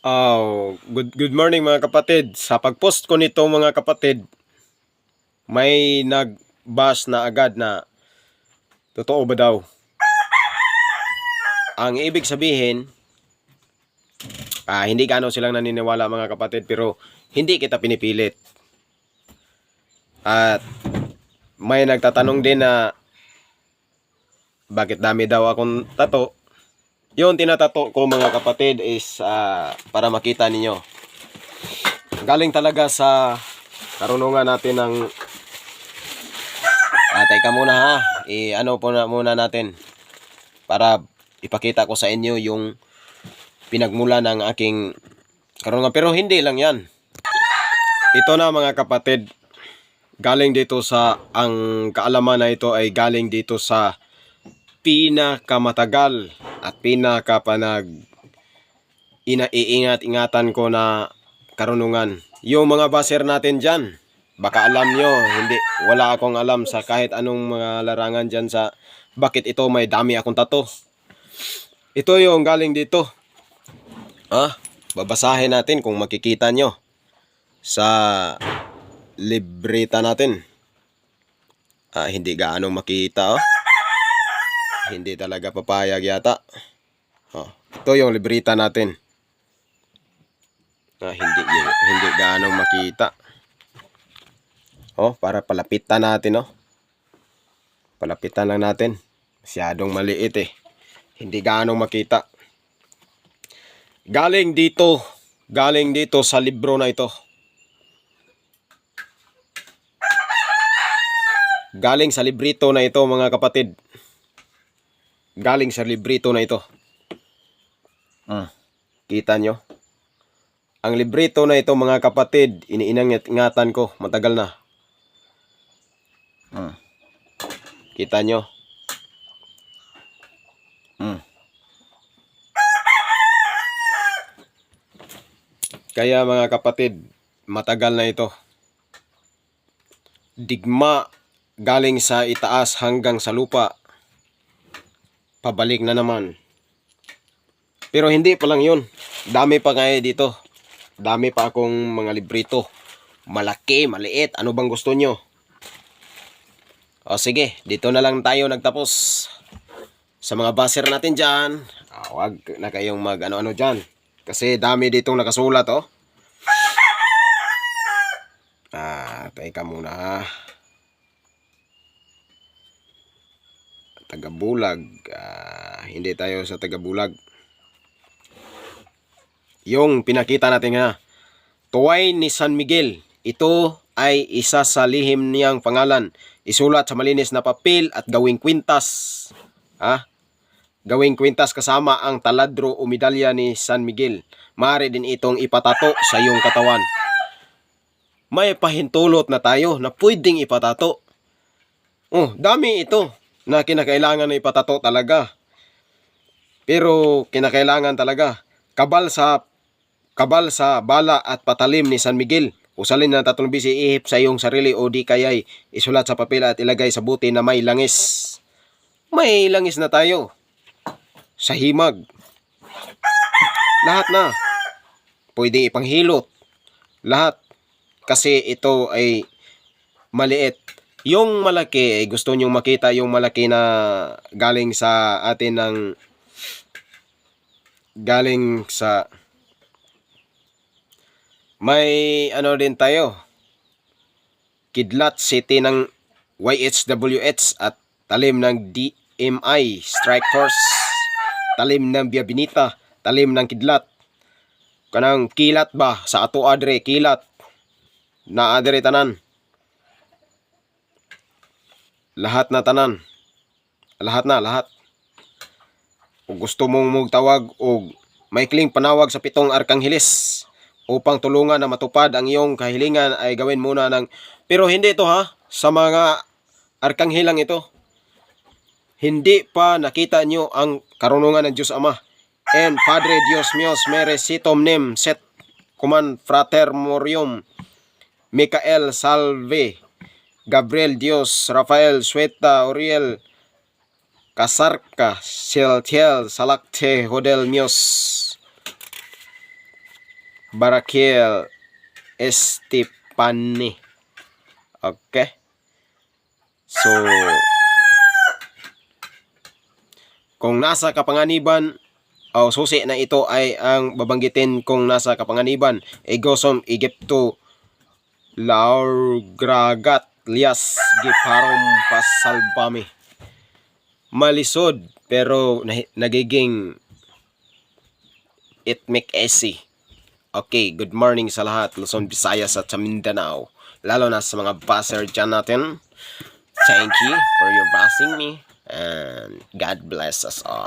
Good morning mga kapatid. Sa pag-post ko nito mga kapatid, may nag-bash na agad na totoo ba daw? Ang ibig sabihin, hindi gaano silang naniniwala mga kapatid, pero hindi kita pinipilit. At may nagtatanong din na bakit dami daw akong tato. Yung tinatato ko mga kapatid is para makita ninyo. Galing talaga sa karunungan natin ng teka muna ha. Ano po na muna natin para ipakita ko sa inyo yung pinagmula ng aking karunungan. Pero hindi lang yan. Ito na mga kapatid, galing dito sa, ang kaalaman na ito ay galing dito sa pinakamatagal at pinakapanag iingat-ingatan ko na karunungan. Yung mga baser natin dyan, baka alam nyo, wala akong alam sa kahit anong mga larangan dyan sa bakit ito may dami akong tato. Ito yung galing dito. Babasahin natin kung makikita nyo sa libreta natin. Hindi gaano makita Hindi talaga papayag yata. Ito yung libreta natin. Hindi gaano makita. Para palapitan natin, Palapitan lang natin. Masyadong maliit Hindi gaano makita. Galing dito sa libro na ito. Galing sa librito na ito mga kapatid. Galing sa librito na ito. Kita nyo? Ang librito na ito mga kapatid, iniingatan ko matagal na. Kita nyo? Kaya mga kapatid, matagal na ito. Digma galing sa itaas hanggang sa lupa. Pabalik na naman. Pero hindi pa lang yun. Dami pa nga dito. Dami pa akong mga librito. Malaki, maliit. Ano bang gusto nyo? Sige, dito na lang tayo nagtapos. Sa mga baser natin dyan, wag na kayong mag ano-ano dyan. Kasi dami ditong nakasulat teka muna Tagabulag. Hindi tayo sa Tagabulag. Yung pinakita natin Tuway ni San Miguel. Ito ay isa sa lihim niyang pangalan. Isulat sa malinis na papel at gawing kwintas. Gawing kwintas kasama ang taladro o medalya ni San Miguel. Maaari din itong ipatato sa iyong katawan. May pahintulot na tayo na pwedeng ipatato. Dami ito na kinakailangan na ipatato talaga. Pero kinakailangan talaga kabal sa bala at patalim ni San Miguel. Usalin na 3 bisi ihip sa iyong sarili o di kaya'y isulat sa papel at ilagay sa buti na may langis. May langis na tayo. Sa himag. Lahat na. Pwede ipanghilot. Lahat. Kasi ito ay maliit. Yung malaki, gusto nyong makita yung malaki na galing sa atin may din tayo. Kidlat City ng YHWH at talim ng DMI Strike Force. Talim ng Biabinita, talim ng Kidlat. Kanang kilat ba sa ato adre kilat. Na adre tanan. Lahat na tanan. Lahat. Kung gusto mong magtawag o maikling panawag sa 7 arkangheles upang tulungan na matupad ang iyong kahilingan ay gawin muna pero hindi ito sa mga arkanghelang ito. Hindi pa nakita nyo ang karunungan ng Diyos Ama. En Padre Dios míos merecitum nem set cuman frater morium Micael Salve Gabriel Dios Rafael Sueta Uriel Kasarka Siltiel Salakte Hodel Mios Barakiel Estepani. Okay? So, kung nasa kapanganiban, susi na ito ay ang babanggitin kung nasa kapanganiban. Egosom Egypto Laurgragat Lias Giparom Pasalbami. Malisod pero nagiging itmik esi. Okay, good morning sa lahat. Luzon, Visayas at sa Mindanao. Lalo na sa mga baser dyan natin. Thank you for your basing me. And God bless us all.